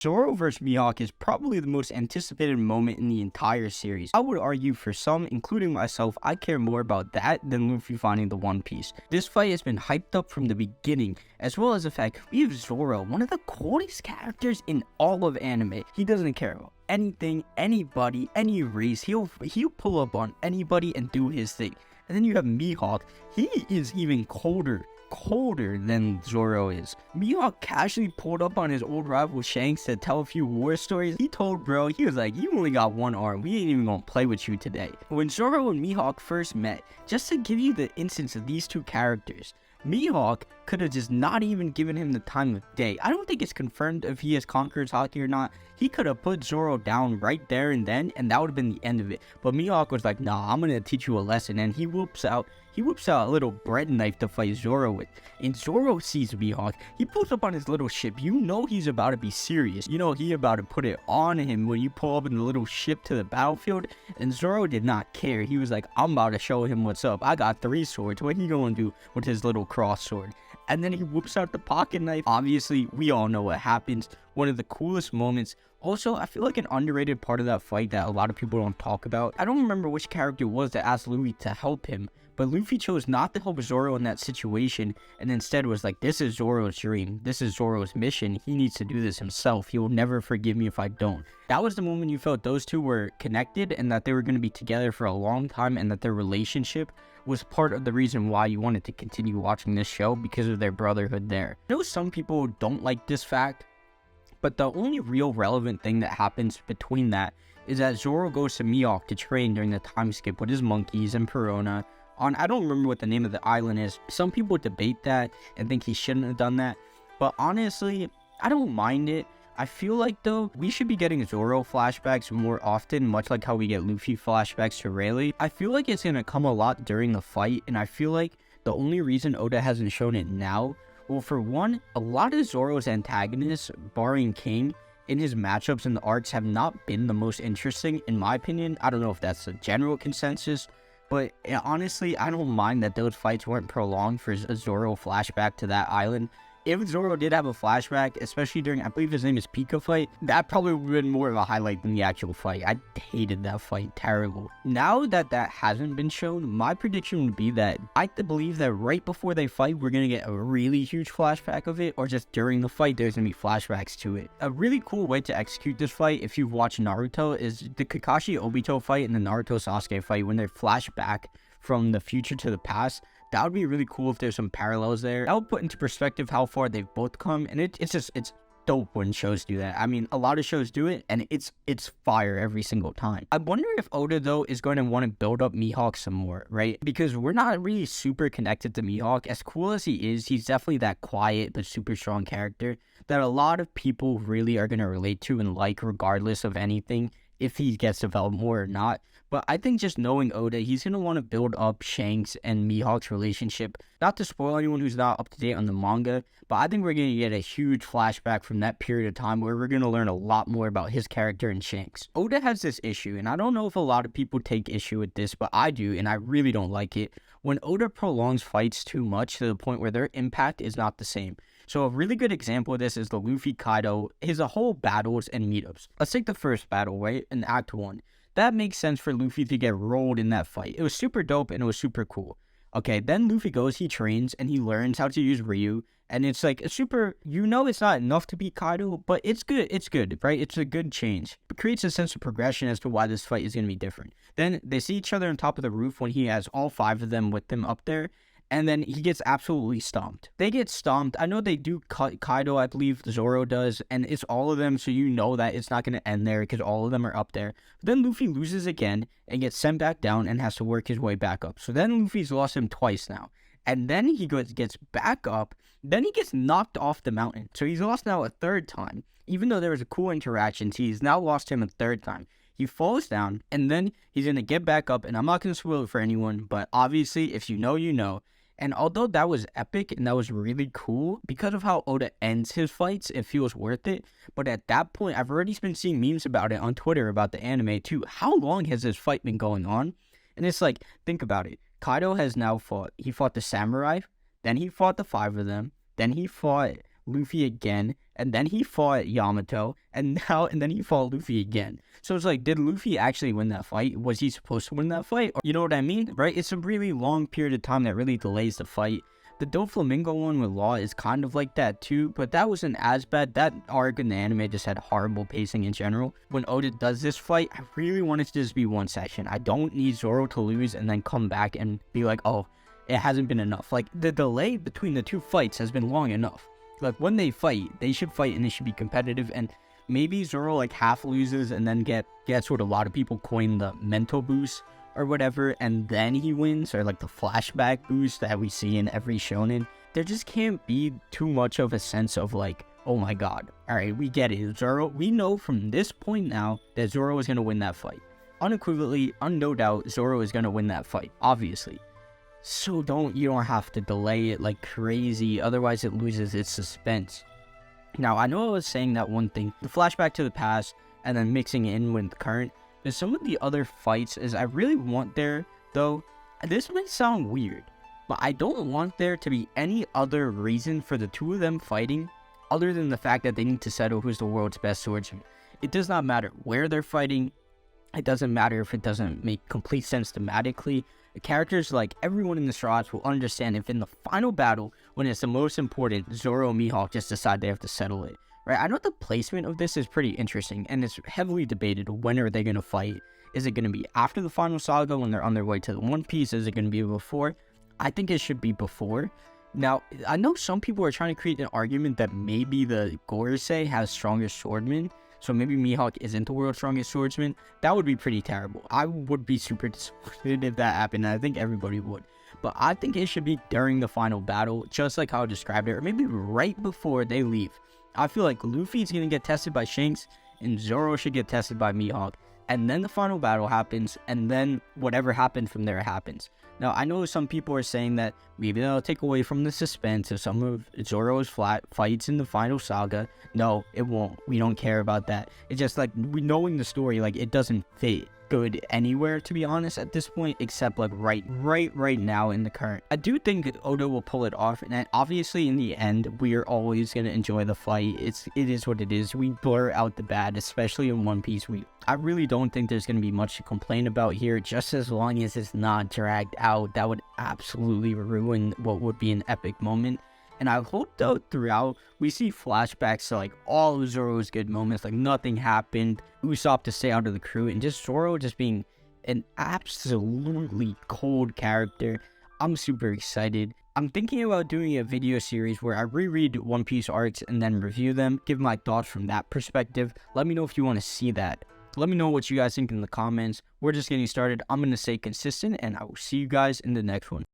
Zoro vs Mihawk is probably the most anticipated moment in the entire series. I would argue for some, including myself, I care more about that than Luffy finding the One Piece. This fight has been hyped up from the beginning, as well as the fact we have Zoro, one of the coolest characters in all of anime. He doesn't care about anything, anybody, any race. He'll pull up on anybody and do his thing. And then you have Mihawk. He is even colder than Zoro is. Mihawk casually pulled up on his old rival Shanks to tell a few war stories. He told bro, he was like, you only got one arm, we ain't even gonna play with you today. When Zoro and Mihawk first met, just to give you the instance of these two characters, Mihawk could have just not even given him the time of day. I don't think it's confirmed if he has conquered Haki or not. He could have put Zoro down right there and then, and that would have been the end of it. But Mihawk was like, nah, I'm gonna teach you a lesson, and he whips out a little bread knife to fight Zoro with. And Zoro sees Mihawk. He pulls up on his little ship. You know he's about to be serious. You know he about to put it on him when you pull up in the little ship to the battlefield. And Zoro did not care. He was like, I'm about to show him what's up. I got 3 swords. What he gonna do with his little cross sword? And then he whips out the pocket knife. Obviously, we all know what happens. One of the coolest moments. Also, I feel like an underrated part of that fight that a lot of people don't talk about. I don't remember which character it was that asked Luffy to help him, but Luffy chose not to help Zoro in that situation and instead was like, this is Zoro's dream. This is Zoro's mission. He needs to do this himself. He will never forgive me if I don't. That was the moment you felt those two were connected and that they were going to be together for a long time and that their relationship was part of the reason why you wanted to continue watching this show, because of their brotherhood there. I know some people don't like this fact, but the only real relevant thing that happens between that is that Zoro goes to Mihawk to train during the time skip with his monkeys and Perona on, I don't remember what the name of the island is. Some people debate that and think he shouldn't have done that, but honestly, I don't mind it. I feel like though, we should be getting Zoro flashbacks more often, much like how we get Luffy flashbacks to Rayleigh. I feel like it's gonna come a lot during the fight, and I feel like the only reason Oda hasn't shown it now, well, for one, a lot of Zoro's antagonists, barring King, in his matchups in the arcs have not been the most interesting, in my opinion. I don't know if that's a general consensus, but honestly, I don't mind that those fights weren't prolonged for a Zoro flashback to that island. If Zoro did have a flashback, especially during, I believe his name is Pika fight, that probably would have been more of a highlight than the actual fight. I hated that fight, terrible. Now that that hasn't been shown, my prediction would be that I believe that right before they fight, we're going to get a really huge flashback of it, or just during the fight, there's going to be flashbacks to it. A really cool way to execute this fight, if you've watched Naruto, is the Kakashi Obito fight and the Naruto Sasuke fight when they flash back from the future to the past. That would be really cool if there's some parallels there. That would put into perspective how far they've both come, and it's dope when shows do that. I mean, a lot of shows do it, and it's fire every single time. I wonder if Oda, though, is going to want to build up Mihawk some more, right? Because we're not really super connected to Mihawk. As cool as he is, he's definitely that quiet but super strong character that a lot of people really are going to relate to and like, regardless of anything, if he gets developed more or not. But I think just knowing Oda, he's going to want to build up Shanks and Mihawk's relationship. Not to spoil anyone who's not up to date on the manga, but I think we're going to get a huge flashback from that period of time where we're going to learn a lot more about his character and Shanks. Oda has this issue, and I don't know if a lot of people take issue with this, but I do, and I really don't like it, when Oda prolongs fights too much to the point where their impact is not the same. So a really good example of this is the Luffy Kaido, his whole battles and meetups. Let's take the first battle, right, in Act 1. That makes sense for Luffy to get rolled in that fight. It was super dope and it was super cool. Okay, then Luffy goes, he trains, and he learns how to use Ryu. And it's like a super, you know, it's not enough to beat Kaido, but it's good, right? It's a good change. It creates a sense of progression as to why this fight is going to be different. Then they see each other on top of the roof when he has all 5 of them with him up there. And then he gets absolutely stomped. They get stomped. I know they do cut Kaido, I believe Zoro does, and it's all of them, so you know that it's not going to end there because all of them are up there. But then Luffy loses again and gets sent back down and has to work his way back up. So then Luffy's lost him twice now. And then he gets back up, then he gets knocked off the mountain. So he's lost now a 3rd time. Even though there was a cool interaction, he's now lost him a 3rd time. He falls down, and then he's going to get back up, and I'm not going to spoil it for anyone, but obviously, if you know, you know. And although that was epic and that was really cool, because of how Oda ends his fights, it feels worth it. But at that point, I've already been seeing memes about it on Twitter about the anime too. How long has this fight been going on? And it's like, think about it. Kaido has now fought. He fought the samurai, then he fought the 5 of them, then he fought Luffy again, and then he fought Yamato, and then he fought Luffy again. So it's like, did Luffy actually win that fight? Was he supposed to win that fight? Or, you know what I mean, right? It's a really long period of time that really delays the fight. The Doflamingo one with Law is kind of like that too, but that wasn't as bad. That arc in the anime just had horrible pacing in general. When Oda does this fight, I really want it to just be one session. I don't need Zoro to lose and then come back and be like, oh, it hasn't been enough. Like, the delay between the two fights has been long enough. Like, when they fight, they should fight and they should be competitive, and maybe Zoro like half loses and then gets what a lot of people coin the mental boost or whatever, and then he wins, or like the flashback boost that we see in every shonen. There just can't be too much of a sense of like, oh my god, alright, we get it, Zoro, we know from this point now that Zoro is going to win that fight. Unequivocally, no doubt, Zoro is going to win that fight, obviously. So you don't have to delay it like crazy, otherwise it loses its suspense. Now, I know I was saying that one thing, the flashback to the past, and then mixing it in with the current. There's some of the other fights is I really want there, though, this might sound weird, but I don't want there to be any other reason for the two of them fighting other than the fact that they need to settle who's the world's best swordsman. It does not matter where they're fighting. It doesn't matter if it doesn't make complete sense thematically. The characters, like everyone in the Straw Hats, will understand if in the final battle, when it's the most important, Zoro and Mihawk just decide they have to settle it. Right, I know the placement of this is pretty interesting, and it's heavily debated. When are they going to fight? Is it going to be after the final saga when they're on their way to the One Piece? Is it going to be before? I think it should be before. Now, I know some people are trying to create an argument that maybe the Gorosei has strongest swordmen, so maybe Mihawk isn't the world's strongest swordsman. That would be pretty terrible. I would be super disappointed if that happened, and I think everybody would. But I think it should be during the final battle, just like how I described it, or maybe right before they leave. I feel like Luffy's going to get tested by Shanks, and Zoro should get tested by Mihawk. And then the final battle happens, and then whatever happened from there happens. Now, I know some people are saying that maybe that'll take away from the suspense of some of Zoro's fights in the final saga. No, it won't. We don't care about that. It's just like, knowing the story, like, it doesn't fit good anywhere, to be honest, at this point, except like right now in the current. I do think Oda will pull it off, and obviously in the end we are always going to enjoy the fight. It is what it is. We blur out the bad, especially in One Piece. I really don't think there's going to be much to complain about here, just as long as it's not dragged out. That would absolutely ruin what would be an epic moment. And I hope, though, throughout, we see flashbacks to, like, all of Zoro's good moments, like, nothing happened, Usopp to stay out of the crew, and just Zoro just being an absolutely cold character. I'm super excited. I'm thinking about doing a video series where I reread One Piece arcs and then review them, give my thoughts from that perspective. Let me know if you want to see that. Let me know what you guys think in the comments. We're just getting started. I'm going to stay consistent, and I will see you guys in the next one.